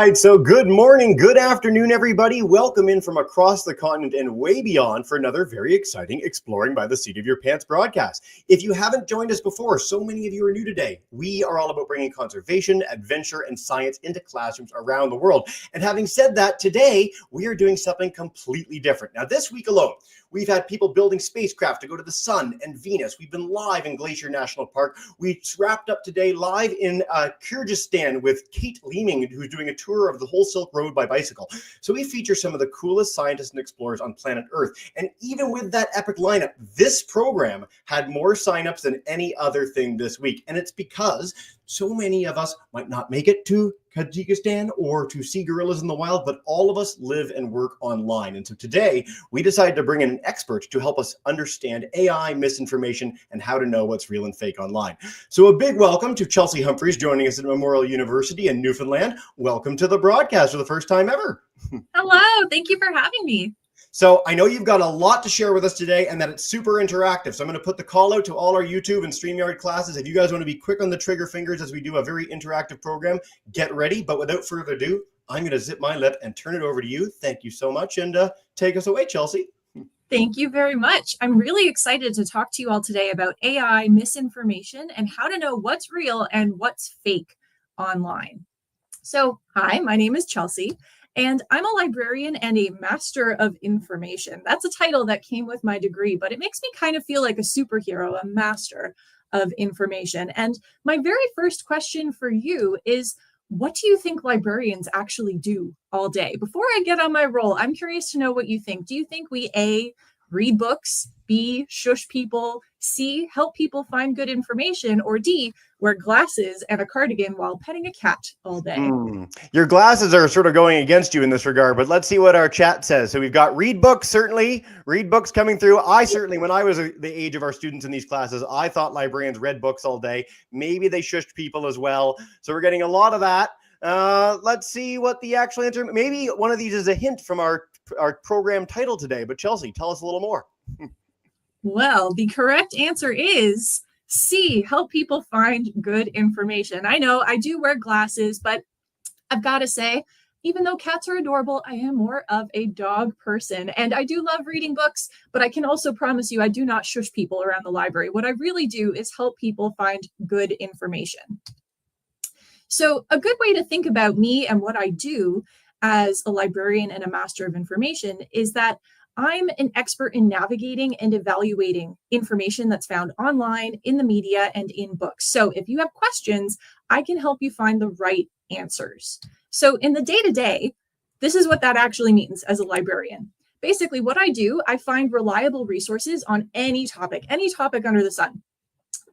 right, so good morning, good afternoon, everybody. Welcome in from across the continent and way beyond for another very exciting Exploring by the Seat of Your Pants broadcast. If you haven't joined us before, so many of you are new today. We are all about bringing conservation, adventure, and science into classrooms around the world. And having said that, today we are doing something completely different. Now, this week alone, we've had people building spacecraft to go to the sun and Venus. We've been live in Glacier National Park. We wrapped up today live in Kyrgyzstan with Kate Leeming, who's doing a tour of the whole Silk Road by bicycle. So we feature some of the coolest scientists and explorers on planet Earth. And even with that epic lineup, this program had more signups than any other thing this week. And it's because so many of us might not make it to Kyrgyzstan or to see gorillas in the wild, but all of us live and work online. And so today we decided to bring in an expert to help us understand AI, misinformation, and how to know what's real and fake online. So a big welcome to Chelsea Humphries joining us at Memorial University in Newfoundland. Welcome to the broadcast for the first time ever. Hello, thank you for having me. So I know you've got a lot to share with us today and that it's super interactive. So I'm going to put the call out to all our YouTube and StreamYard classes. If you guys want to be quick on the trigger fingers as we do a very interactive program, get ready. But without further ado, I'm going to zip my lip and turn it over to you. Thank you so much. And take us away, Chelsea. Thank you very much. I'm really excited to talk to you all today about AI, misinformation, and how to know what's real and what's fake online. So, hi, my name is Chelsea. And I'm a librarian and a master of information. That's a title that came with my degree, but it makes me kind of feel like a superhero, a master of information. And my very first question for you is, what do you think librarians actually do all day? Before I get on my roll, I'm curious to know what you think. Do you think we A, read books, B, shush people, C, help people find good information, or D, wear glasses and a cardigan while petting a cat all day? Your glasses are sort of going against you in this regard, but let's see what our chat says. So we've got read books, certainly. Read books coming through. I certainly, when I was the age of our students in these classes, I thought librarians read books all day. Maybe they shushed people as well. So we're getting a lot of that. Let's see what the actual answer. Maybe one of these is a hint from our program title today. But Chelsea, tell us a little more. Well, the correct answer is C, help people find good information. I know I do wear glasses, but I've got to say, even though cats are adorable, I am more of a dog person. And I do love reading books, but I can also promise you I do not shush people around the library. What I really do is help people find good information. So a good way to think about me and what I do as a librarian and a master of information is that I'm an expert in navigating and evaluating information that's found online, in the media, and in books. So if you have questions, I can help you find the right answers. So in the day-to-day, this is what that actually means as a librarian. Basically, what I do, I find reliable resources on any topic under the sun.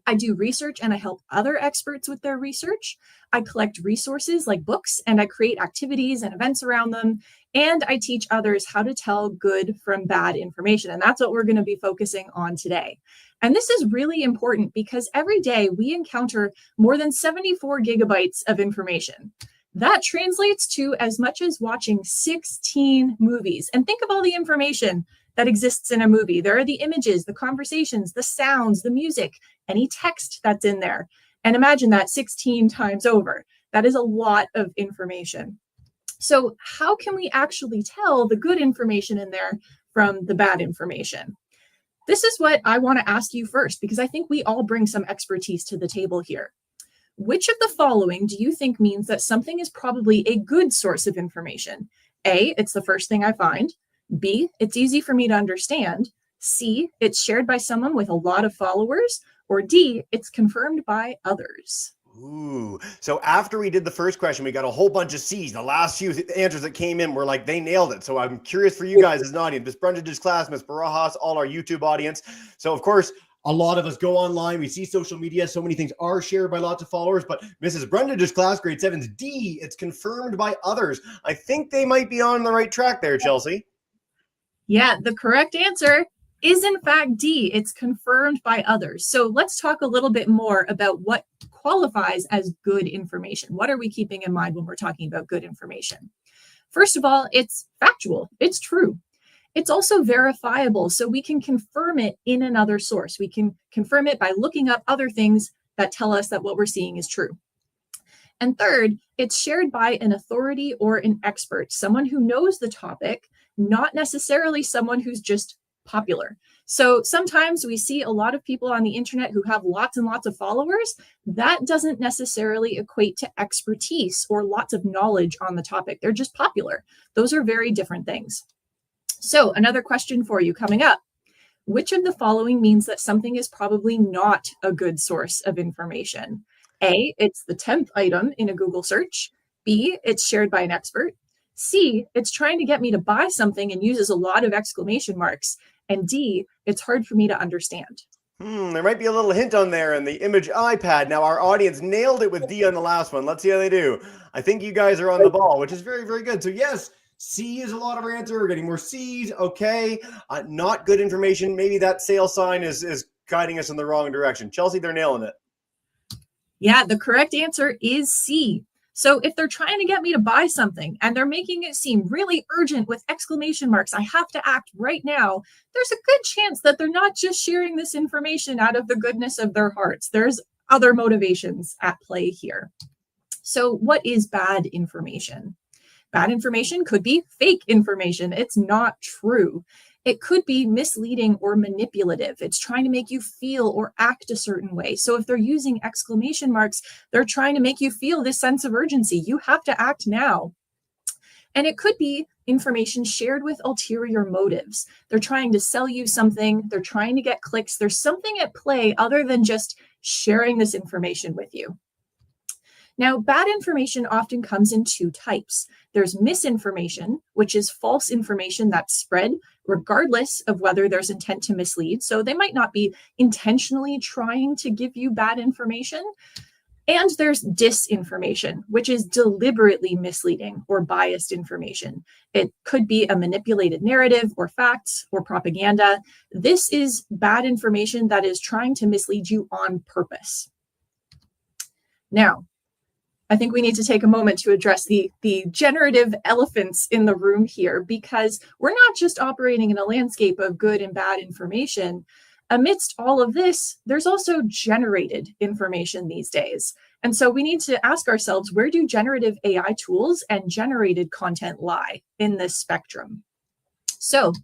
I do research and I help other experts with their research. I collect resources like books and I create activities and events around them. And I teach others how to tell good from bad information. And that's what we're going to be focusing on today. And this is really important because every day we encounter more than 74 gigabytes of information. That translates to as much as watching 16 movies. And think of all the information that exists in a movie. There are the images, the conversations, the sounds, the music, any text that's in there. And imagine that 16 times over. That is a lot of information. So how can we actually tell the good information in there from the bad information? This is what I want to ask you first, because I think we all bring some expertise to the table here. Which of the following do you think means that something is probably a good source of information? A, it's the first thing I find. B, it's easy for me to understand. C, it's shared by someone with a lot of followers. Or D, it's confirmed by others. Ooh, so after we did the first question, we got a whole bunch of C's. The last few answers that came in were like, they nailed it. So I'm curious for you guys as an audience, Miss Brundage's class, Miss Barajas, all our YouTube audience. So of course, a lot of us go online. We see social media. So many things are shared by lots of followers. But Mrs. Brundage's class, grade 7's D, it's confirmed by others. I think they might be on the right track there, Chelsea. Yeah, the correct answer is in fact D. It's confirmed by others. So let's talk a little bit more about what qualifies as good information. What are we keeping in mind when we're talking about good information? First of all, it's factual. It's true. It's also verifiable, so we can confirm it in another source. We can confirm it by looking up other things that tell us that what we're seeing is true. And third, it's shared by an authority or an expert, someone who knows the topic, not necessarily someone who's just popular. So sometimes we see a lot of people on the internet who have lots and lots of followers. That doesn't necessarily equate to expertise or lots of knowledge on the topic. They're just popular. Those are very different things. So another question for you coming up. Which of the following means that something is probably not a good source of information? A, it's the 10th item in a Google search. B, it's shared by an expert. C, it's trying to get me to buy something and uses a lot of exclamation marks. And D, it's hard for me to understand. There might be a little hint on there in the image iPad. Now, our audience nailed it with D on the last one. Let's see how they do. I think you guys are on the ball, which is very, very good. So yes, C is a lot of our answer. We're getting more C's. Okay. Not good information. Maybe that sale sign is guiding us in the wrong direction. Chelsea, they're nailing it. Yeah, the correct answer is C. So if they're trying to get me to buy something and they're making it seem really urgent with exclamation marks, I have to act right now, there's a good chance that they're not just sharing this information out of the goodness of their hearts. There's other motivations at play here. So what is bad information? Bad information could be fake information. It's not true. It could be misleading or manipulative. It's trying to make you feel or act a certain way. So if they're using exclamation marks, they're trying to make you feel this sense of urgency. You have to act now. And it could be information shared with ulterior motives. They're trying to sell you something. They're trying to get clicks. There's something at play other than just sharing this information with you. Now, bad information often comes in two types. There's misinformation, which is false information that's spread regardless of whether there's intent to mislead. So they might not be intentionally trying to give you bad information. And there's disinformation, which is deliberately misleading or biased information. It could be a manipulated narrative or facts or propaganda. This is bad information that is trying to mislead you on purpose. Now, I think we need to take a moment to address the generative elephants in the room here, because we're not just operating in a landscape of good and bad information. Amidst all of this, there's also generated information these days. And so we need to ask ourselves, where do generative AI tools and generated content lie in this spectrum? So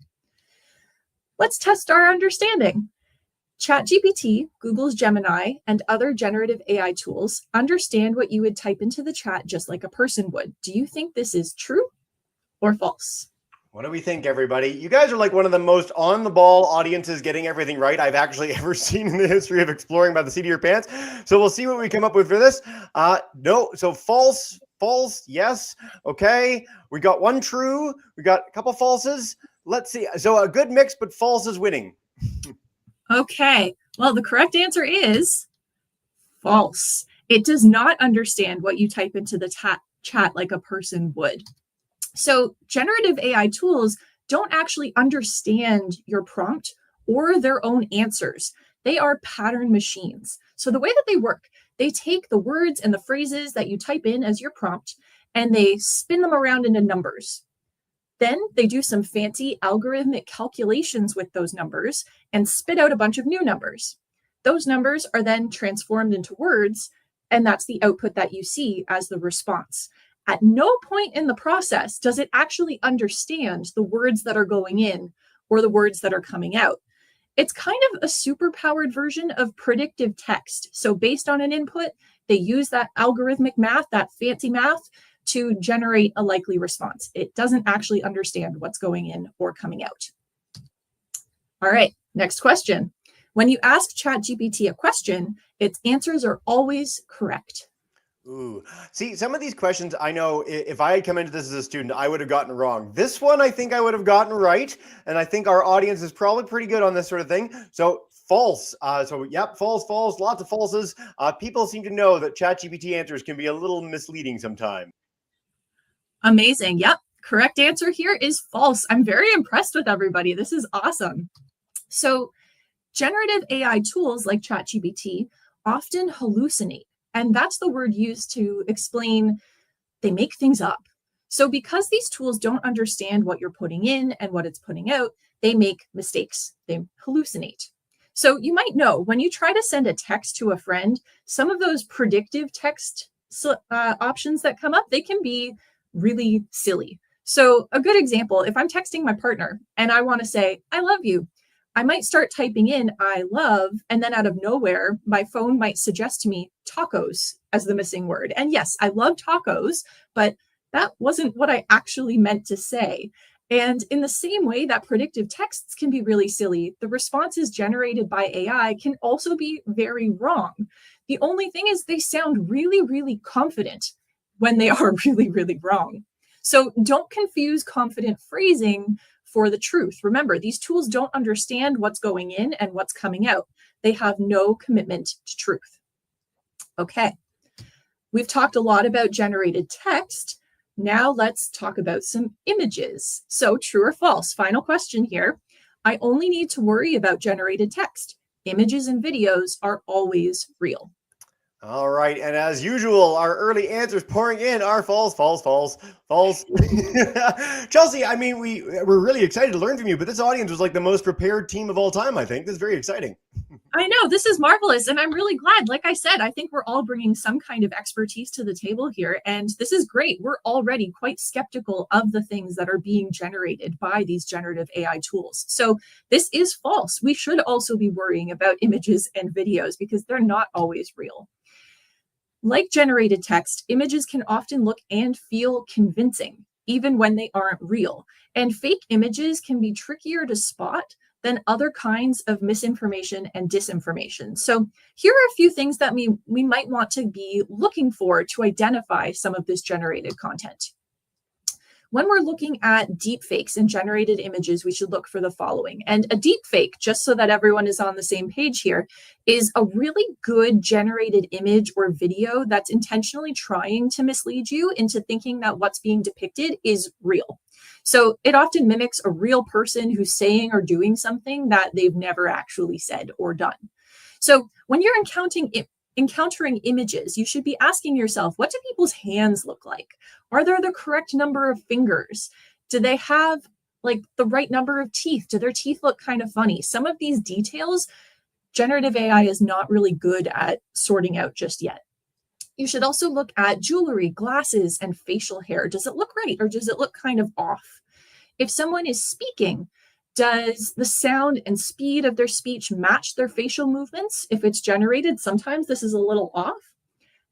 let's test our understanding. ChatGPT, Google's Gemini, and other generative AI tools understand what you would type into the chat just like a person would. Do you think this is true or false? What do we think, everybody? You guys are like one of the most on-the-ball audiences getting everything right I've actually ever seen in the history of exploring by the seat of your pants. So we'll see what we come up with for this. No, so false, yes. Okay, we got one true. We got a couple falses. Let's see. So a good mix, but false is winning. Okay, well, the correct answer is false. It does not understand what you type into the chat like a person would. So generative AI tools don't actually understand your prompt or their own answers. They are pattern machines. So the way that they work, they take the words and the phrases that you type in as your prompt, and they spin them around into numbers. Then they do some fancy algorithmic calculations with those numbers and spit out a bunch of new numbers. Those numbers are then transformed into words, and that's the output that you see as the response. At no point in the process does it actually understand the words that are going in or the words that are coming out. It's kind of a super-powered version of predictive text. So based on an input, they use that algorithmic math, that fancy math, to generate a likely response. It doesn't actually understand what's going in or coming out. All right, next question. When you ask ChatGPT a question, its answers are always correct. Ooh, see, some of these questions, I know if I had come into this as a student, I would have gotten wrong. This one, I think I would have gotten right. And I think our audience is probably pretty good on this sort of thing. So false. Yep, false, lots of falses. People seem to know that ChatGPT answers can be a little misleading sometimes. Amazing. Yep. Correct answer here is false. I'm very impressed with everybody. This is awesome. So generative AI tools like ChatGPT often hallucinate. And that's the word used to explain they make things up. So because these tools don't understand what you're putting in and what it's putting out, they make mistakes. They hallucinate. So you might know when you try to send a text to a friend, some of those predictive text options that come up, they can be really silly. So a good example, if I'm texting my partner and I want to say, I love you, I might start typing in I love, and then out of nowhere, my phone might suggest to me tacos as the missing word. And yes, I love tacos, but that wasn't what I actually meant to say. And in the same way that predictive texts can be really silly, the responses generated by AI can also be very wrong. The only thing is they sound really, really confident when they are really, really wrong. So don't confuse confident phrasing for the truth. Remember, these tools don't understand what's going in and what's coming out. They have no commitment to truth. Okay, we've talked a lot about generated text. Now let's talk about some images. So true or false? Final question here. I only need to worry about generated text. Images and videos are always real. All right, and as usual, our early answers pouring in are false, false, false, false. Chelsea, I mean, we're really excited to learn from you, but this audience was like the most prepared team of all time, I think. This is very exciting. I know, this is marvelous, and I'm really glad. Like I said, I think we're all bringing some kind of expertise to the table here, and this is great. We're already quite skeptical of the things that are being generated by these generative AI tools. So this is false. We should also be worrying about images and videos because they're not always real. Like generated text, images can often look and feel convincing, even when they aren't real. And fake images can be trickier to spot than other kinds of misinformation and disinformation. So here are a few things that we might want to be looking for to identify some of this generated content. When we're looking at deepfakes and generated images, we should look for the following. And a deepfake, just so that everyone is on the same page here, is a really good generated image or video that's intentionally trying to mislead you into thinking that what's being depicted is real. So it often mimics a real person who's saying or doing something that they've never actually said or done. So when you're encountering images, you should be asking yourself, what do people's hands look like? Are there the correct number of fingers? Do they have like the right number of teeth? Do their teeth look kind of funny? Some of these details, generative AI is not really good at sorting out just yet. You should also look at jewelry, glasses, and facial hair. Does it look right or does it look kind of off? If someone is speaking, does the sound and speed of their speech match their facial movements? If it's generated, sometimes this is a little off.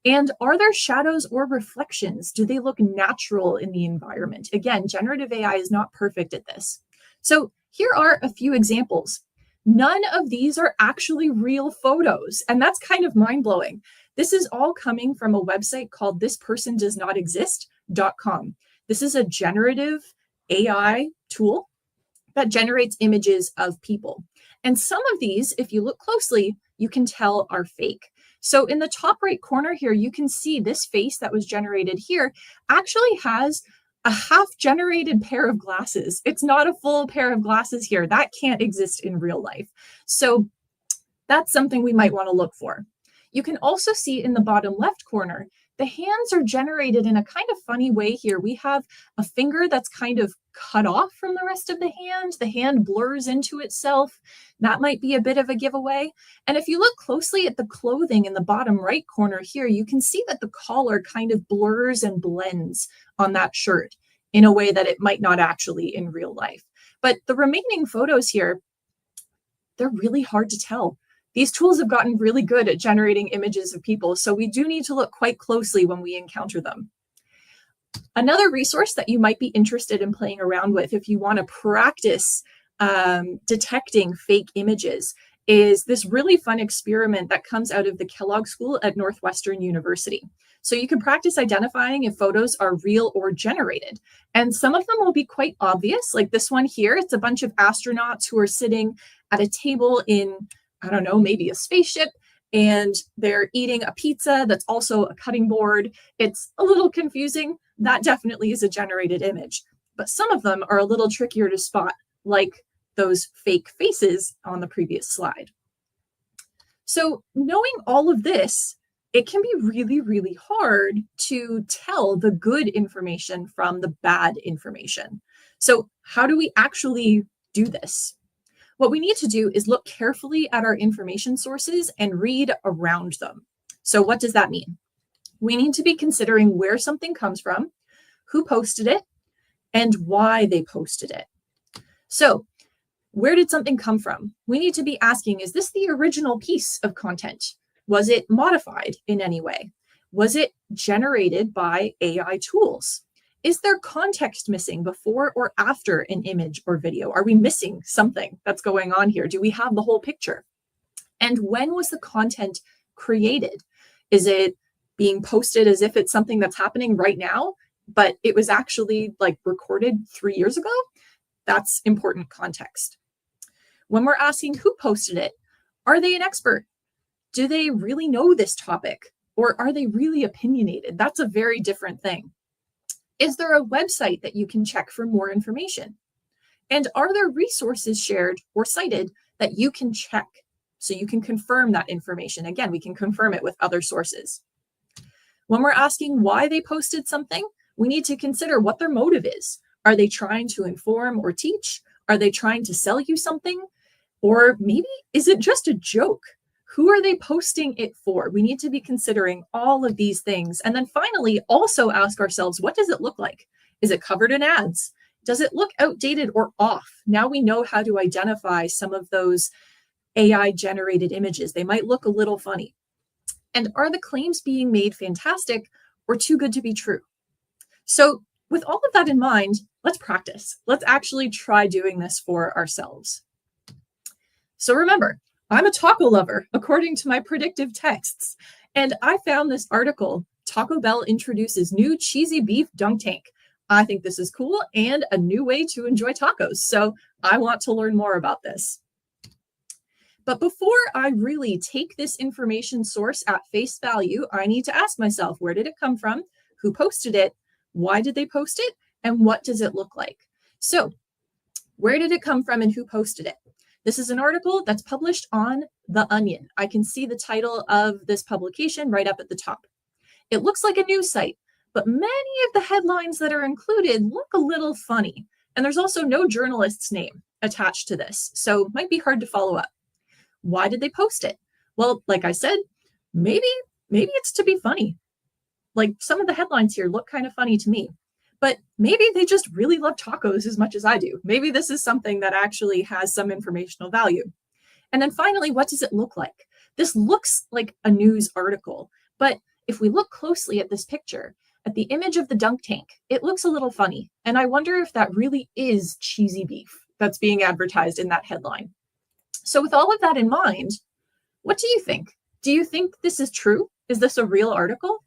And are there shadows or reflections? Do they look natural in the environment? Again, generative AI is not perfect at this. So here are a few examples. None of these are actually real photos, and that's kind of mind-blowing. This is all coming from a website called thispersondoesnotexist.com. This is a generative AI tool that generates images of people. And some of these, if you look closely, you can tell are fake. So in the top right corner here, you can see this face that was generated here actually has a half generated pair of glasses. It's not a full pair of glasses here. That can't exist in real life. So that's something we might want to look for. You can also see in the bottom left corner, the hands are generated in a kind of funny way here. We have a finger that's kind of cut off from the rest of the hand. The hand blurs into itself. That might be a bit of a giveaway. And if you look closely at the clothing in the bottom right corner here, you can see that the collar kind of blurs and blends on that shirt in a way that it might not actually in real life. But the remaining photos here, they're really hard to tell. These tools have gotten really good at generating images of people, so we do need to look quite closely when we encounter them. Another resource that you might be interested in playing around with if you want to practice detecting fake images is this really fun experiment that comes out of the Kellogg School at Northwestern University. So you can practice identifying if photos are real or generated. And some of them will be quite obvious, like this one here. It's a bunch of astronauts who are sitting at a table in, I don't know, maybe a spaceship, and they're eating a pizza that's also a cutting board. It's a little confusing. That definitely is a generated image. But some of them are a little trickier to spot, like those fake faces on the previous slide. So knowing all of this, it can be really, really hard to tell the good information from the bad information. So how do we actually do this? What we need to do is look carefully at our information sources and read around them. So what does that mean? we need to be considering where something comes from, who posted it, and why they posted it. So, where did something come from? We need to be asking, is this the original piece of content? Was it modified in any way? Was it generated by AI tools? Is there context missing before or after an image or video? Are we missing something that's going on here? Do we have the whole picture? And when was the content created? Is it being posted as if it's something that's happening right now, but it was actually like recorded 3 years ago? That's important context. When we're asking who posted it, are they an expert? Do they really know this topic? Or are they really opinionated? That's a very different thing. Is there a website that you can check for more information? And are there resources shared or cited that you can check so you can confirm that information? Again, we can confirm it with other sources. When we're asking why they posted something, we need to consider what their motive is. Are they trying to inform or teach? Are they trying to sell you something? Or maybe is it just a joke? Who are they posting it for? We need to be considering all of these things. And then finally, also ask ourselves, what does it look like? Is it covered in ads? Does it look outdated or off? Now we know how to identify some of those AI generated images. They might look a little funny. And are the claims being made fantastic or too good to be true? So with all of that in mind, let's practice. Let's actually try doing this for ourselves. So remember, I'm a taco lover, according to my predictive texts. And I found this article, Taco Bell introduces new cheesy beef dunk tank. I think this is cool and a new way to enjoy tacos. So I want to learn more about this. But before I really take this information source at face value, I need to ask myself, where did it come from? Who posted it? Why did they post it? And what does it look like? So where did it come from and who posted it? This is an article that's published on The Onion. I can see the title of this publication right up at the top. It looks like a news site, but many of the headlines that are included look a little funny. And there's also no journalist's name attached to this, so it might be hard to follow up. Why did they post it? Well, like I said, maybe it's to be funny. Like some of the headlines here look kind of funny to me, but maybe they just really love tacos as much as I do. Maybe this is something that actually has some informational value. And then finally, what does it look like? This looks like a news article, but if we look closely at this picture, at the image of the dunk tank, it looks a little funny. And I wonder if that really is cheesy beef that's being advertised in that headline. So with all of that in mind, what do you think? Do you think this is true? Is this a real article?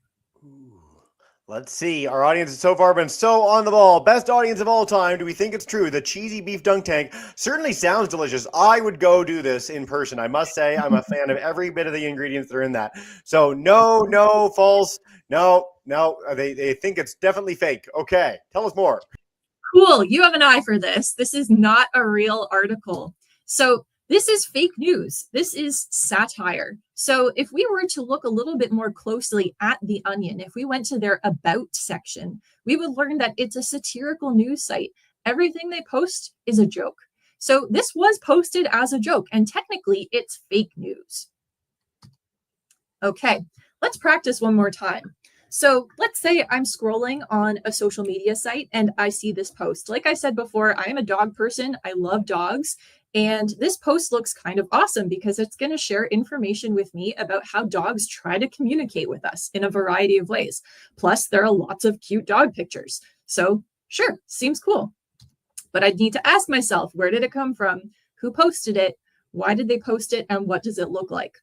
Let's see. Our audience has so far been so on the ball. Best audience of all time. Do we think it's true? The cheesy beef dunk tank certainly sounds delicious. I would go do this in person. I must say I'm a fan of every bit of the ingredients that are in that. So no, false. No. They think it's definitely fake. Okay. Tell us more. Cool. You have an eye for this. This is not a real article. So this is fake news. This is satire. So if we were to look a little bit more closely at The Onion, if we went to their About section, we would learn that it's a satirical news site. Everything they post is a joke. So this was posted as a joke, and technically it's fake news. Okay, let's practice one more time. So let's say I'm scrolling on a social media site and I see this post. Like I said before, I am a dog person. I love dogs. And this post looks kind of awesome because it's going to share information with me about how dogs try to communicate with us in a variety of ways. Plus, there are lots of cute dog pictures. So sure, seems cool. But I'd need to ask myself, where did it come from? Who posted it? Why did they post it? And what does it look like?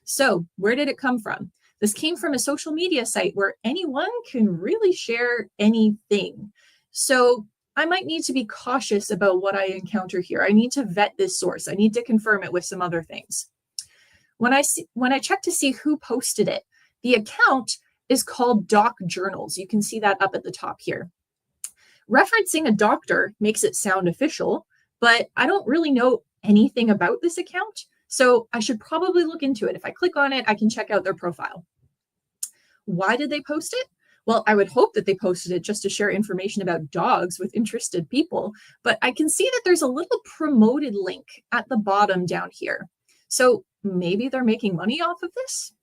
So where did it come from? This came from a social media site where anyone can really share anything. So I might need to be cautious about what I encounter here. I need to vet this source. I need to confirm it with some other things. When I check to see who posted it, the account is called Doc Journals. You can see that up at the top here. Referencing a doctor makes it sound official, but I don't really know anything about this account. So I should probably look into it. If I click on it, I can check out their profile. Why did they post it? Well, I would hope that they posted it just to share information about dogs with interested people, but I can see that there's a little promoted link at the bottom down here. So maybe they're making money off of this.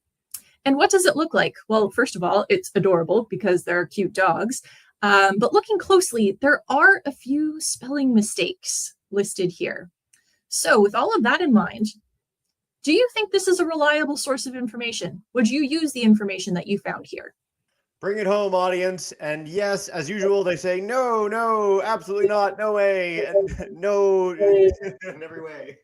And what does it look like? Well, first of all, it's adorable because they're cute dogs. But looking closely, there are a few spelling mistakes listed here. So with all of that in mind, do you think this is a reliable source of information? Would you use the information that you found here? Bring it home, audience. And yes, as usual, they say, no, no, absolutely not, no way, and no, in every way.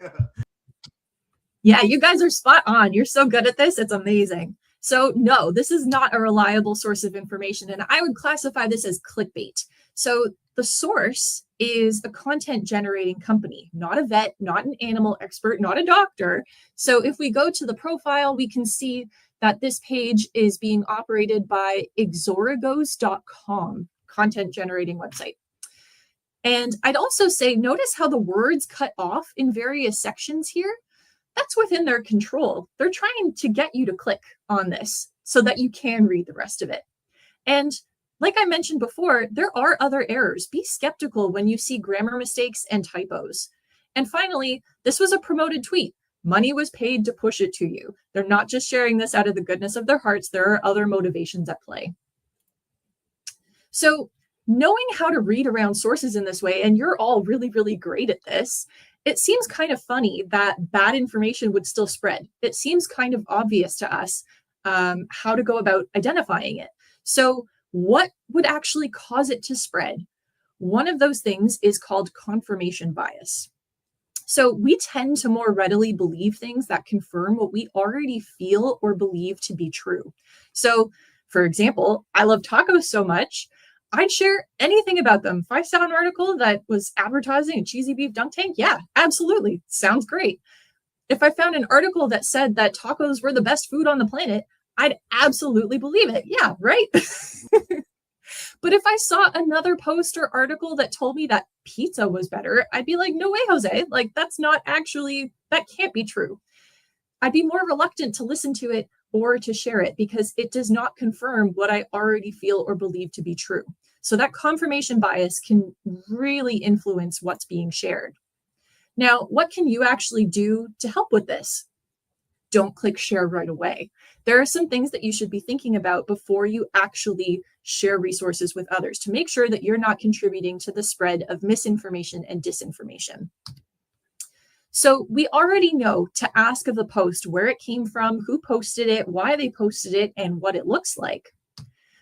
Yeah, you guys are spot on. You're so good at this. It's amazing. So no, this is not a reliable source of information. And I would classify this as clickbait. So the source is a content generating company, not a vet, not an animal expert, not a doctor. So if we go to the profile, we can see that this page is being operated by exoragos.com, content generating website. And I'd also say, notice how the words cut off in various sections here. That's within their control. They're trying to get you to click on this so that you can read the rest of it. And like I mentioned before, there are other errors. Be skeptical when you see grammar mistakes and typos. And finally, this was a promoted tweet. Money was paid to push it to you. They're not just sharing this out of the goodness of their hearts. There are other motivations at play. So knowing how to read around sources in this way, and you're all really, really great at this, it seems kind of funny that bad information would still spread. It seems kind of obvious to us how to go about identifying it. So what would actually cause it to spread? One of those things is called confirmation bias. So we tend to more readily believe things that confirm what we already feel or believe to be true. So, for example, I love tacos so much, I'd share anything about them. If I saw an article that was advertising a cheesy beef dunk tank, yeah, absolutely. Sounds great. If I found an article that said that tacos were the best food on the planet, I'd absolutely believe it. Yeah, right? But if I saw another post or article that told me that pizza was better, I'd be like, no way, Jose. Like, that's not actually, that can't be true. I'd be more reluctant to listen to it or to share it because it does not confirm what I already feel or believe to be true. So that confirmation bias can really influence what's being shared. Now, what can you actually do to help with this? Don't click share right away. There are some things that you should be thinking about before you actually share resources with others to make sure that you're not contributing to the spread of misinformation and disinformation. So we already know to ask of the post where it came from, who posted it, why they posted it, and what it looks like.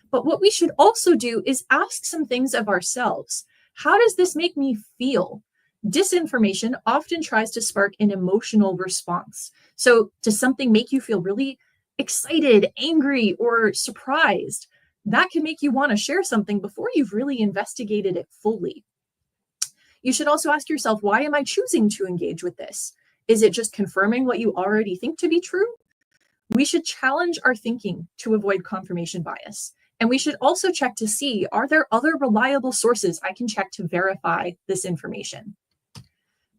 But what we should also do is ask some things of ourselves. How does this make me feel? Disinformation often tries to spark an emotional response. So does something make you feel really excited, angry, or surprised? That can make you want to share something before you've really investigated it fully. You should also ask yourself, why am I choosing to engage with this? Is it just confirming what you already think to be true? We should challenge our thinking to avoid confirmation bias. And we should also check to see, are there other reliable sources I can check to verify this information?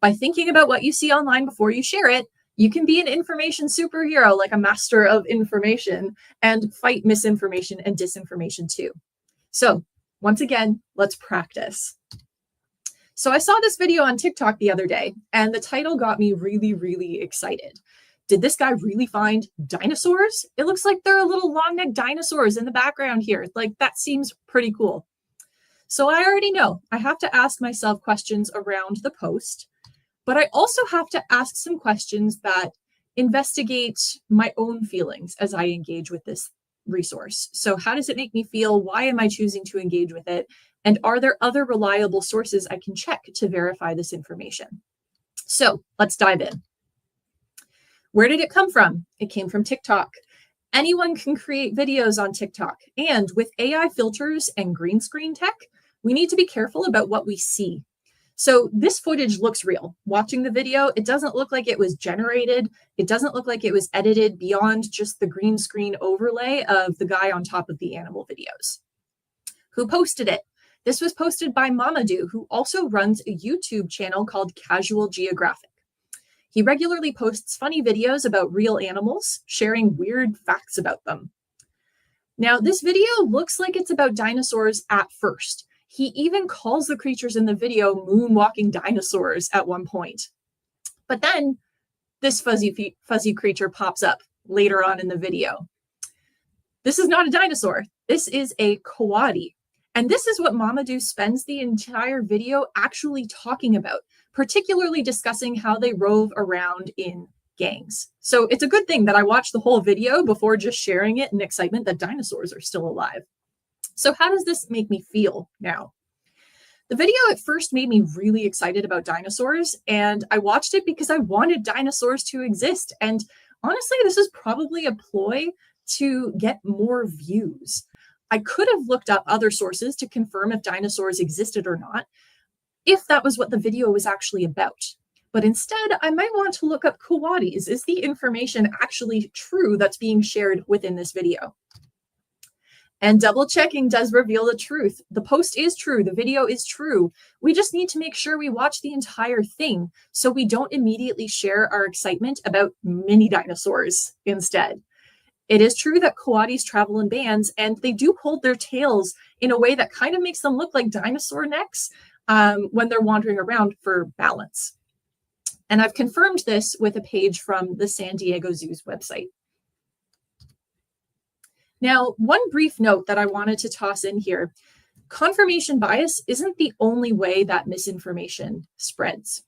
By thinking about what you see online before you share it, you can be an information superhero, like a master of information, and fight misinformation and disinformation too. So once again, let's practice. So I saw this video on TikTok the other day, and the title got me really, really excited. Did this guy really find dinosaurs? It looks like there are little long-necked dinosaurs in the background here. Like, that seems pretty cool. So I already know I have to ask myself questions around the post, but I also have to ask some questions that investigate my own feelings as I engage with this resource. So how does it make me feel? Why am I choosing to engage with it? And are there other reliable sources I can check to verify this information? So let's dive in. Where did it come from? It came from TikTok. Anyone can create videos on TikTok. And with AI filters and green screen tech, we need to be careful about what we see. So this footage looks real. Watching the video, it doesn't look like it was generated. It doesn't look like it was edited beyond just the green screen overlay of the guy on top of the animal videos. Who posted it? This was posted by Mamadou, who also runs a YouTube channel called Casual Geographic. He regularly posts funny videos about real animals, sharing weird facts about them. Now, this video looks like it's about dinosaurs at first. He even calls the creatures in the video moonwalking dinosaurs at one point. But then this fuzzy creature pops up later on in the video. This is not a dinosaur. This is a coati. And this is what Mamadou spends the entire video actually talking about, particularly discussing how they rove around in gangs. So it's a good thing that I watched the whole video before just sharing it in excitement that dinosaurs are still alive. So how does this make me feel now? The video at first made me really excited about dinosaurs, and I watched it because I wanted dinosaurs to exist. And honestly, this is probably a ploy to get more views. I could have looked up other sources to confirm if dinosaurs existed or not, if that was what the video was actually about. But instead, I might want to look up coatis. Is the information actually true that's being shared within this video? And double checking does reveal the truth. The post is true. The video is true. We just need to make sure we watch the entire thing so we don't immediately share our excitement about mini dinosaurs instead. It is true that coatis travel in bands, and they do hold their tails in a way that kind of makes them look like dinosaur necks when they're wandering around for balance. And I've confirmed this with a page from the San Diego Zoo's website. Now, one brief note that I wanted to toss in here. Confirmation bias isn't the only way that misinformation spreads.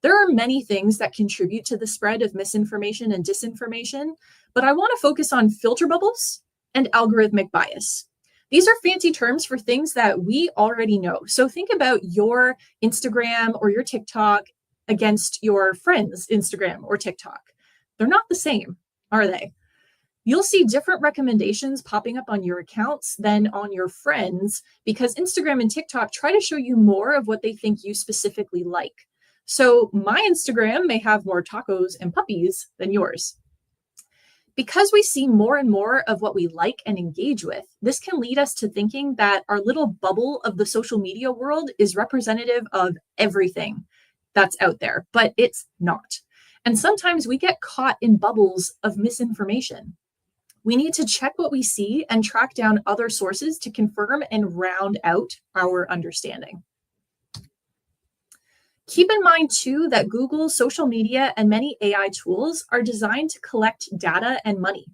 There are many things that contribute to the spread of misinformation and disinformation, but I want to focus on filter bubbles and algorithmic bias. These are fancy terms for things that we already know. So think about your Instagram or your TikTok against your friend's Instagram or TikTok. They're not the same, are they? You'll see different recommendations popping up on your accounts than on your friends because Instagram and TikTok try to show you more of what they think you specifically like. So my Instagram may have more tacos and puppies than yours. Because we see more and more of what we like and engage with, this can lead us to thinking that our little bubble of the social media world is representative of everything that's out there, but it's not. And sometimes we get caught in bubbles of misinformation. We need to check what we see and track down other sources to confirm and round out our understanding. Keep in mind, too, that Google, social media, and many AI tools are designed to collect data and money.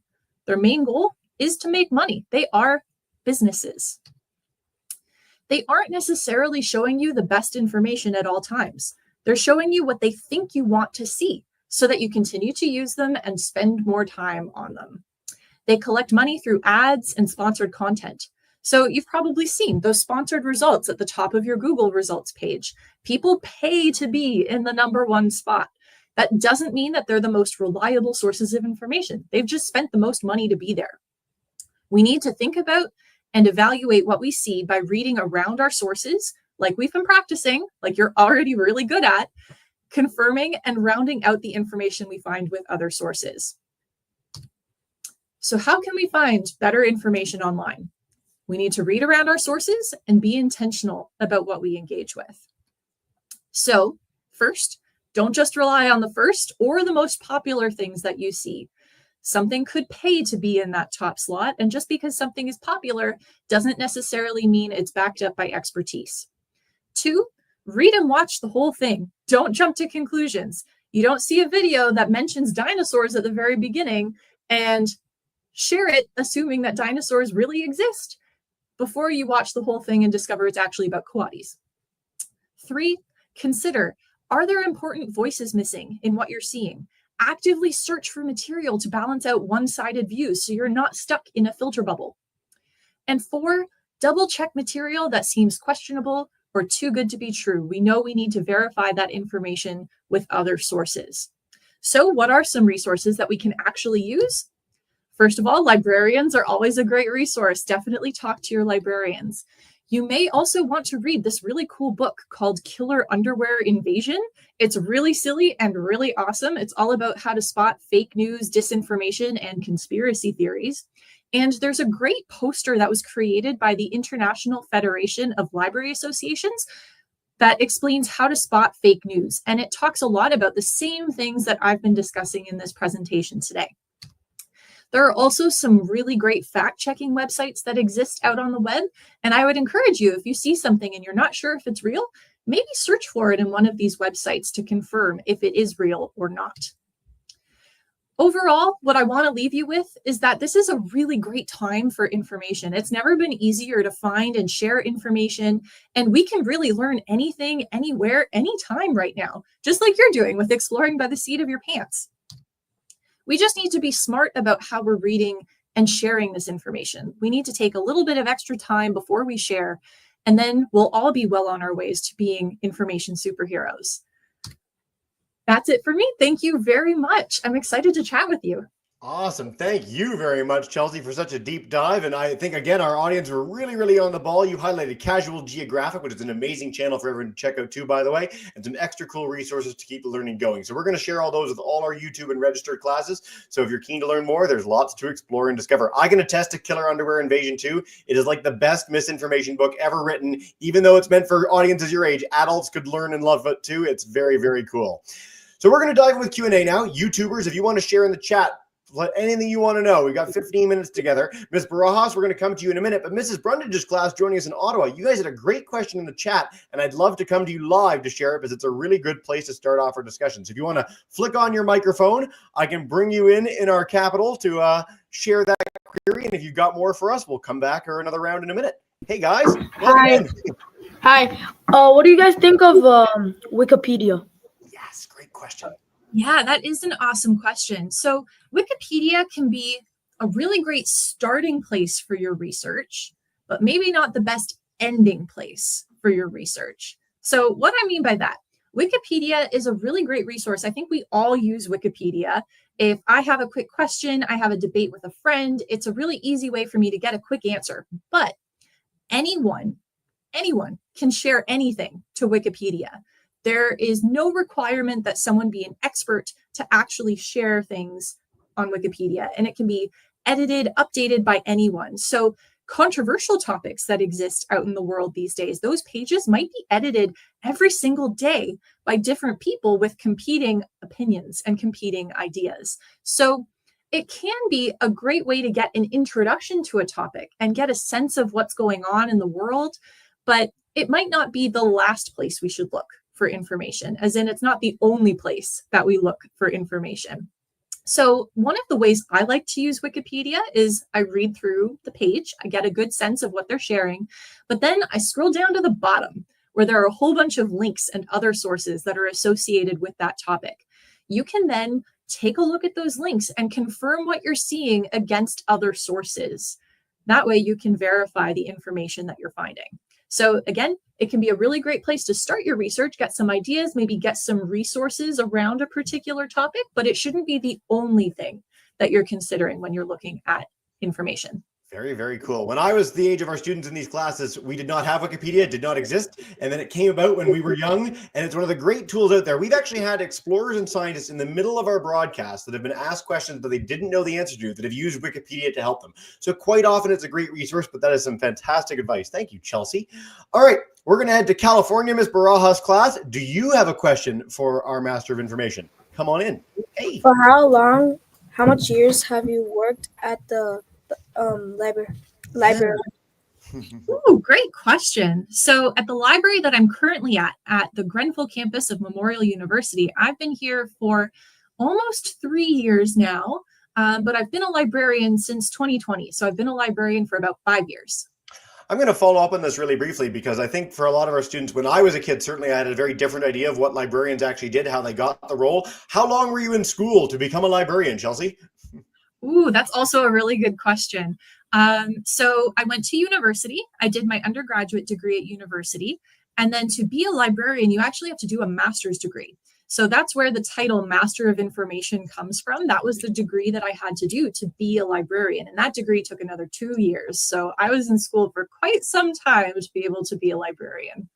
Their main goal is to make money. They are businesses. They aren't necessarily showing you the best information at all times. They're showing you what they think you want to see so that you continue to use them and spend more time on them. They collect money through ads and sponsored content. So you've probably seen those sponsored results at the top of your Google results page. People pay to be in the #1 spot. That doesn't mean that they're the most reliable sources of information. They've just spent the most money to be there. We need to think about and evaluate what we see by reading around our sources, like we've been practicing, like you're already really good at, confirming and rounding out the information we find with other sources. So how can we find better information online? We need to read around our sources and be intentional about what we engage with. So first, don't just rely on the first or the most popular things that you see. Something could pay to be in that top slot, and just because something is popular doesn't necessarily mean it's backed up by expertise. 2, read and watch the whole thing. Don't jump to conclusions. You don't see a video that mentions dinosaurs at the very beginning and share it assuming that dinosaurs really exist before you watch the whole thing and discover it's actually about coatis. 3, consider, are there important voices missing in what you're seeing? Actively search for material to balance out one-sided views so you're not stuck in a filter bubble. And 4, double check material that seems questionable or too good to be true. We know we need to verify that information with other sources. So what are some resources that we can actually use? First of all, librarians are always a great resource. Definitely talk to your librarians. You may also want to read this really cool book called Killer Underwear Invasion. It's really silly and really awesome. It's all about how to spot fake news, disinformation, and conspiracy theories. And there's a great poster that was created by the International Federation of Library Associations that explains how to spot fake news. And it talks a lot about the same things that I've been discussing in this presentation today. There are also some really great fact-checking websites that exist out on the web, and I would encourage you, if you see something and you're not sure if it's real, maybe search for it in one of these websites to confirm if it is real or not. Overall, what I want to leave you with is that this is a really great time for information. It's never been easier to find and share information, and we can really learn anything, anywhere, anytime right now, just like you're doing with exploring by the seat of your pants. We just need to be smart about how we're reading and sharing this information. We need to take a little bit of extra time before we share, and then we'll all be well on our ways to being information superheroes. That's it for me. Thank you very much. I'm excited to chat with you. Awesome. Thank you very much, Chelsea, for such a deep dive. And I think, again, our audience were really on the ball. You highlighted Casual Geographic, which is an amazing channel for everyone to check out too, by the way, and some extra cool resources to keep the learning going. So we're going to share all those with all our YouTube and registered classes. So if you're keen to learn more, there's lots to explore and discover. I can attest to Killer Underwear Invasion 2. It is like the best misinformation book ever written. Even though it's meant for audiences your age, adults could learn and love it too. It's very cool. So we're going to dive in with Q&A now. YouTubers, if you want to share in the chat, let anything you want to know. We got 15 minutes together. Ms. Barajas, we're going to come to you in a minute, but Mrs. Brundage's class joining us in Ottawa, you guys had a great question in the chat, and I'd love to come to you live to share it because it's a really good place to start off our discussion. So if you want to flick on your microphone, I can bring you in our capital to share that query, and if you've got more for us, we'll come back or another round in a minute. Hey, guys. Hi. Hi. What do you guys think of Wikipedia? Yes, great question. Yeah, that is an awesome question. So Wikipedia can be a really great starting place for your research, but maybe not the best ending place for your research. So what I mean by that, Wikipedia is a really great resource. I think we all use Wikipedia. If I have a quick question, I have a debate with a friend, it's a really easy way for me to get a quick answer. But anyone can share anything to Wikipedia. There is no requirement that someone be an expert to actually share things on Wikipedia, and it can be edited, updated by anyone. So controversial topics that exist out in the world these days, those pages might be edited every single day by different people with competing opinions and competing ideas. So it can be a great way to get an introduction to a topic and get a sense of what's going on in the world, but it might not be the last place we should look for information, as in it's not the only place that we look for information. So one of the ways I like to use Wikipedia is I read through the page, I get a good sense of what they're sharing, but then I scroll down to the bottom where there are a whole bunch of links and other sources that are associated with that topic. You can then take a look at those links and confirm what you're seeing against other sources. That way you can verify the information that you're finding. So again, it can be a really great place to start your research, get some ideas, maybe get some resources around a particular topic, but it shouldn't be the only thing that you're considering when you're looking at information. Very cool. When I was the age of our students in these classes, we did not have Wikipedia, it did not exist. And then it came about when we were young, and it's one of the great tools out there. We've actually had explorers and scientists in the middle of our broadcast that have been asked questions that they didn't know the answer to, that have used Wikipedia to help them. So quite often it's a great resource, but that is some fantastic advice. Thank you, Chelsea. All right, we're going to head to California, Ms. Barajas' class. Do you have a question for our Master of Information? Come on in. Hey. For how much years have you worked at the library? Ooh, great question. So at the library that I'm currently at the Grenfell campus of Memorial University, I've been here for almost 3 years now, but I've been a librarian since 2020. So I've been a librarian for about 5 years. I'm going to follow up on this really briefly because I think for a lot of our students, when I was a kid, certainly I had a very different idea of what librarians actually did, how they got the role. How long were you in school to become a librarian, Chelsea? Ooh, that's also a really good question. So I went to university. I did my undergraduate degree at university. And then to be a librarian, you actually have to do a master's degree. So that's where the title Master of Information comes from. That was the degree that I had to do to be a librarian. And that degree took another 2 years. So I was in school for quite some time to be able to be a librarian.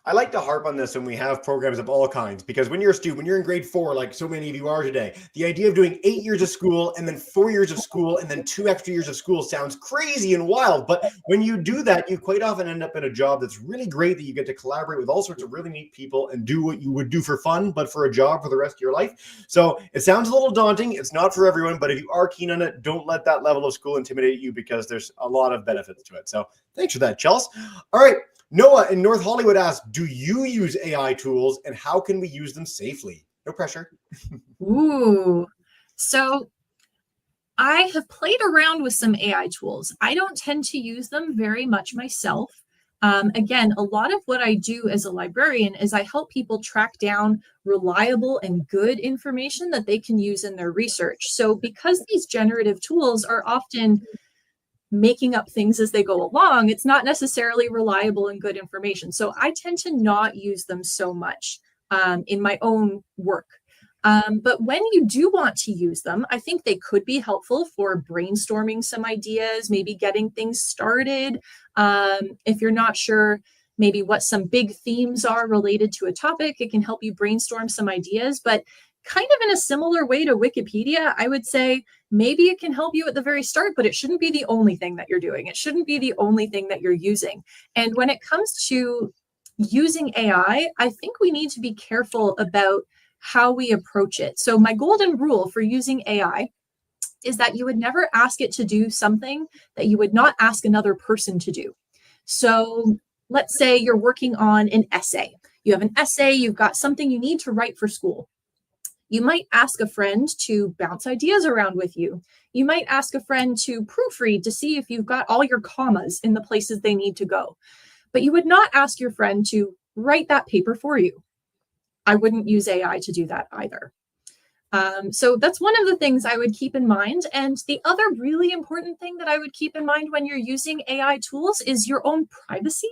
I like to harp on this when we have programs of all kinds, because when you're a student, when you're in grade 4, like so many of you are today, the idea of doing 8 years of school and then 4 years of school and then 2 extra years of school sounds crazy and wild. But when you do that, you quite often end up in a job that's really great, that you get to collaborate with all sorts of really neat people and do what you would do for fun, but for a job for the rest of your life. So it sounds a little daunting. It's not for everyone, but if you are keen on it, don't let that level of school intimidate you, because there's a lot of benefits to it. So thanks for that, Chelsea. All right. Noah in North Hollywood asks, do you use AI tools and how can we use them safely? No pressure. Ooh, so I have played around with some AI tools. I don't tend to use them very much myself. Again, a lot of what I do as a librarian is I help people track down reliable and good information that they can use in their research. So because these generative tools are often making up things as they go along, it's not necessarily reliable and good information. So I tend to not use them so much in my own work. But when you do want to use them, I think they could be helpful for brainstorming some ideas, maybe getting things started. If you're not sure maybe what some big themes are related to a topic, it can help you brainstorm some ideas. But kind of in a similar way to Wikipedia, I would say maybe it can help you at the very start, but it shouldn't be the only thing that you're doing. It shouldn't be the only thing that you're using. And when it comes to using AI, I think we need to be careful about how we approach it. So my golden rule for using AI is that you would never ask it to do something that you would not ask another person to do. So let's say you're working on an essay. You have an essay, you've got something you need to write for school. You might ask a friend to bounce ideas around with you. You might ask a friend to proofread to see if you've got all your commas in the places they need to go. But you would not ask your friend to write that paper for you. I wouldn't use AI to do that either. So that's one of the things I would keep in mind. And the other really important thing that I would keep in mind when you're using AI tools is your own privacy.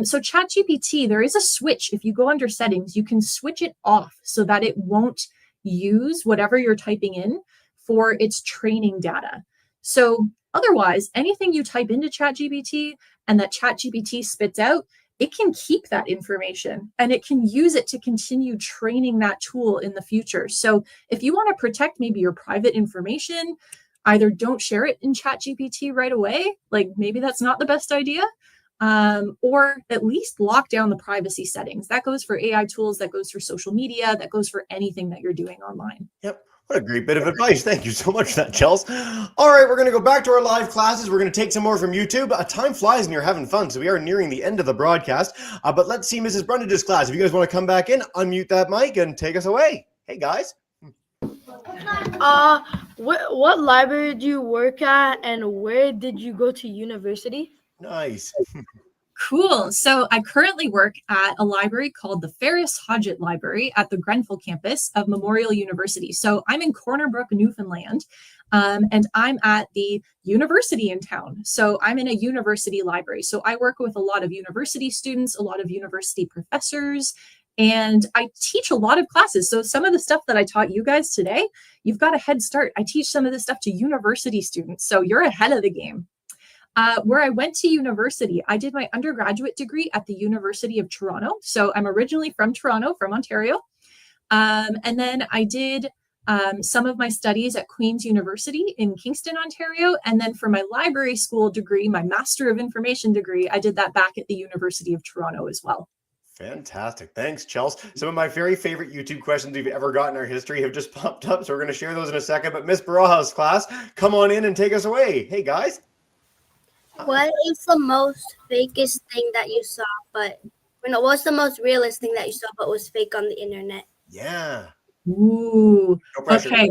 So ChatGPT, there is a switch. If you go under settings, you can switch it off so that it won't use whatever you're typing in for its training data. So otherwise, anything you type into ChatGPT and that ChatGPT spits out, it can keep that information and it can use it to continue training that tool in the future. So if you want to protect maybe your private information, either don't share it in ChatGPT right away, like maybe that's not the best idea, or at least lock down the privacy settings. That goes for AI tools, that goes for social media, that goes for anything that you're doing online. Yep. What a great bit of advice. Thank you so much for that, Chels. All right, we're going to go back to our live classes. We're going to take some more from YouTube. Time flies and you're having fun, so we are nearing the end of the broadcast. But let's see Mrs. Brenda's class. If you guys want to come back in, unmute that mic and take us away. Hey, guys. What library do you work at, and where did you go to university? Nice. Cool. So I currently work at a library called the Ferris Hodgett Library at the Grenfell campus of Memorial University. So I'm in Corner Brook, Newfoundland, and I'm at the university in town. So I'm in a university library. So I work with a lot of university students, a lot of university professors, and I teach a lot of classes. So some of the stuff that I taught you guys today, you've got a head start. I teach some of this stuff to university students. So you're ahead of the game. Where I went to university, I did my undergraduate degree at the University of Toronto. So I'm originally from Toronto, from Ontario. And then I did some of my studies at Queen's University in Kingston, Ontario. And then for my library school degree, my Master of Information degree, I did that back at the University of Toronto as well. Fantastic. Thanks, Chels. Some of my very favorite YouTube questions we've ever got in our history have just popped up. So we're going to share those in a second. But Miss Baraja's class, come on in and take us away. Hey, guys. What is the most fakest thing that you saw, what's the most realist thing that you saw but was fake on the internet? Yeah. Ooh. No pressure. Okay,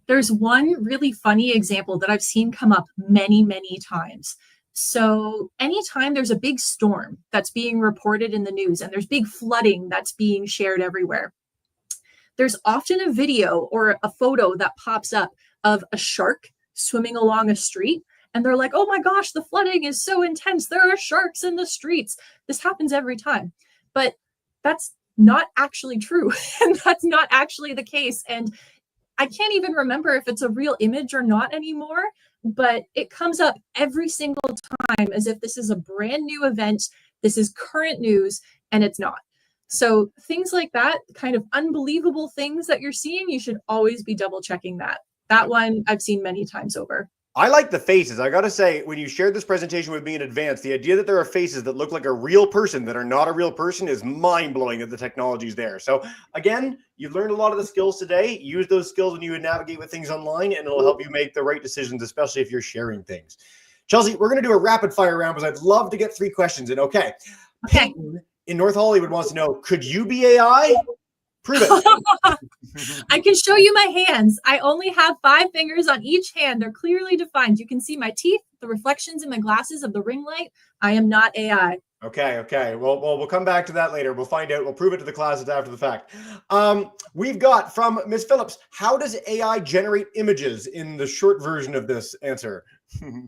there's one really funny example that I've seen come up many, many times. So anytime there's a big storm that's being reported in the news and there's big flooding that's being shared everywhere, there's often a video or a photo that pops up of a shark swimming along a street. And they're like, oh my gosh, the flooding is so intense. There are sharks in the streets. This happens every time. But that's not actually true. And that's not actually the case. And I can't even remember if it's a real image or not anymore. But it comes up every single time as if this is a brand new event. This is current news, and it's not. So things like that, kind of unbelievable things that you're seeing, you should always be double checking that. That one I've seen many times over. I like the faces. I got to say, when you shared this presentation with me in advance, the idea that there are faces that look like a real person that are not a real person is mind-blowing that the technology is there. So again, you've learned a lot of the skills today. Use those skills when you navigate with things online, and it'll help you make the right decisions, especially if you're sharing things. Chelsea, we're going to do a rapid fire round because I'd love to get 3 questions in. Okay. Peyton in North Hollywood wants to know, could you be AI? Prove it. I can show you my hands. I only have 5 fingers on each hand. They're clearly defined. You can see my teeth, the reflections in my glasses of the ring light. I am not AI. Okay. Well, we'll come back to that later. We'll find out. We'll prove it to the classes after the fact. We've got from Ms. Phillips, how does AI generate images in the short version of this answer?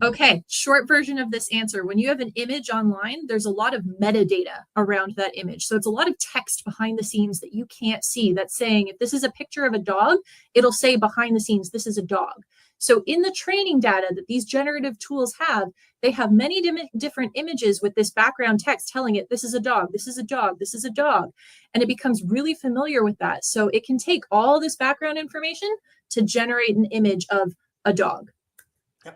Okay, short version of this answer. When you have an image online, there's a lot of metadata around that image. So it's a lot of text behind the scenes that you can't see that's saying, if this is a picture of a dog, it'll say behind the scenes, this is a dog. So in the training data that these generative tools have, they have many different images with this background text telling it, this is a dog, this is a dog, this is a dog. And it becomes really familiar with that. So it can take all this background information to generate an image of a dog.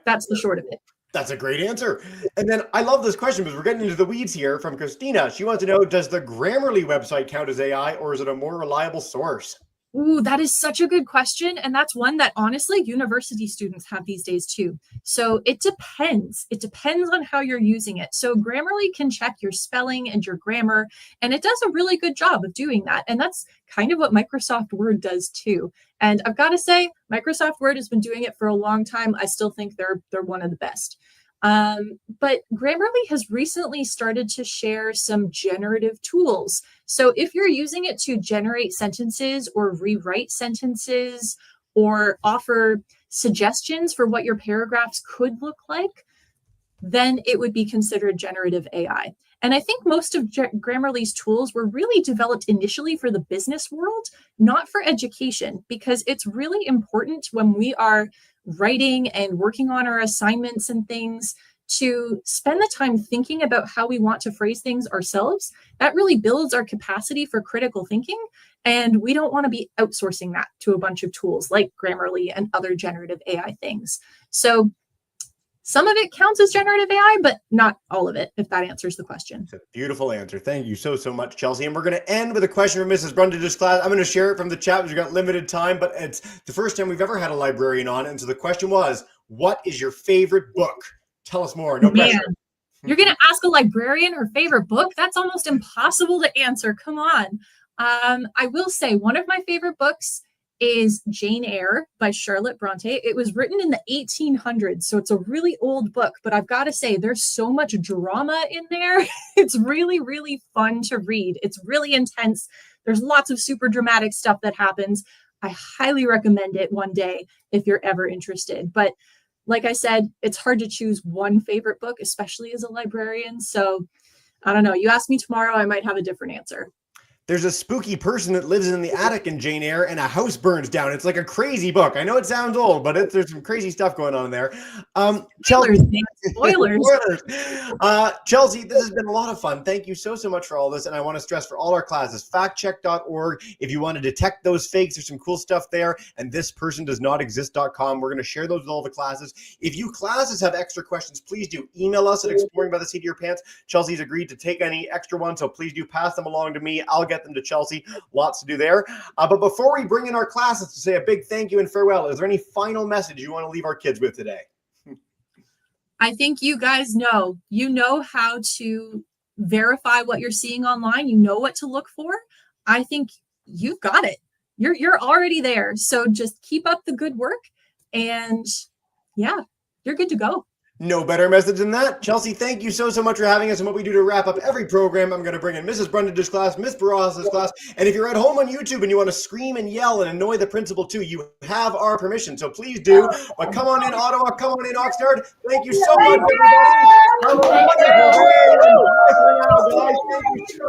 That's the short of it. That's a great answer. And then I love this question because we're getting into the weeds here from Christina. She wants to know, does the Grammarly website count as AI or is it a more reliable source? Ooh, that is such a good question. And that's one that honestly, university students have these days too. So it depends. It depends on how you're using it. So Grammarly can check your spelling and your grammar, and it does a really good job of doing that. And that's kind of what Microsoft Word does too. And I've got to say, Microsoft Word has been doing it for a long time. I still think they're one of the best. But Grammarly has recently started to share some generative tools. So if you're using it to generate sentences or rewrite sentences or offer suggestions for what your paragraphs could look like, then it would be considered generative AI. And I think most of Grammarly's tools were really developed initially for the business world, not for education, because it's really important when we are writing and working on our assignments and things to spend the time thinking about how we want to phrase things ourselves. That really builds our capacity for critical thinking. And we don't want to be outsourcing that to a bunch of tools like Grammarly and other generative AI things. So some of it counts as generative AI, but not all of it, if that answers the question. It's a beautiful answer. Thank you so much, Chelsea. And we're going to end with a question from Mrs. Brundage's class. I'm going to share it from the chat because we've got limited time, but it's the first time we've ever had a librarian on. And so the question was, what is your favorite book? Tell us more. No pressure. You're going to ask a librarian her favorite book? That's almost impossible to answer. Come on. I will say one of my favorite books is Jane Eyre by Charlotte Bronte. It was written in the 1800s, so it's a really old book, but I've got to say there's so much drama in there. It's really, really fun to read. It's really intense. There's lots of super dramatic stuff that happens. I highly recommend it one day if you're ever interested. But like I said, it's hard to choose one favorite book, especially as a librarian. So I don't know. You ask me tomorrow, I might have a different answer. There's a spooky person that lives in the attic in Jane Eyre and a house burns down. It's like a crazy book. I know it sounds old, but there's some crazy stuff going on there. Spoilers. Chelsea, this has been a lot of fun. Thank you so much for all this. And I want to stress for all our classes, factcheck.org. If you want to detect those fakes, there's some cool stuff there. And thispersondoesnotexist.com. We're going to share those with all the classes. If you classes have extra questions, please do email us at exploringbytheseatofyourpants. Chelsea's agreed to take any extra ones, so please do pass them along to me. I'll get them to Chelsea. Lots to do there. But before we bring in our classes to say a big thank you and farewell, is there any final message you want to leave our kids with today? I think you guys know. You know how to verify what you're seeing online. You know what to look for. I think you've got it. You're already there. So just keep up the good work, and yeah, you're good to go. No better message than that. Chelsea, thank you so much for having us. And what we do to wrap up every program, I'm going to bring in Mrs. Brundage's class, Miss Barras' class. And if you're at home on YouTube and you want to scream and yell and annoy the principal too, you have our permission. So please do. But come on in, Ottawa. Come on in, Oxnard. Thank you so much, everybody. Have a wonderful day. Bye for now, guys. Thank you.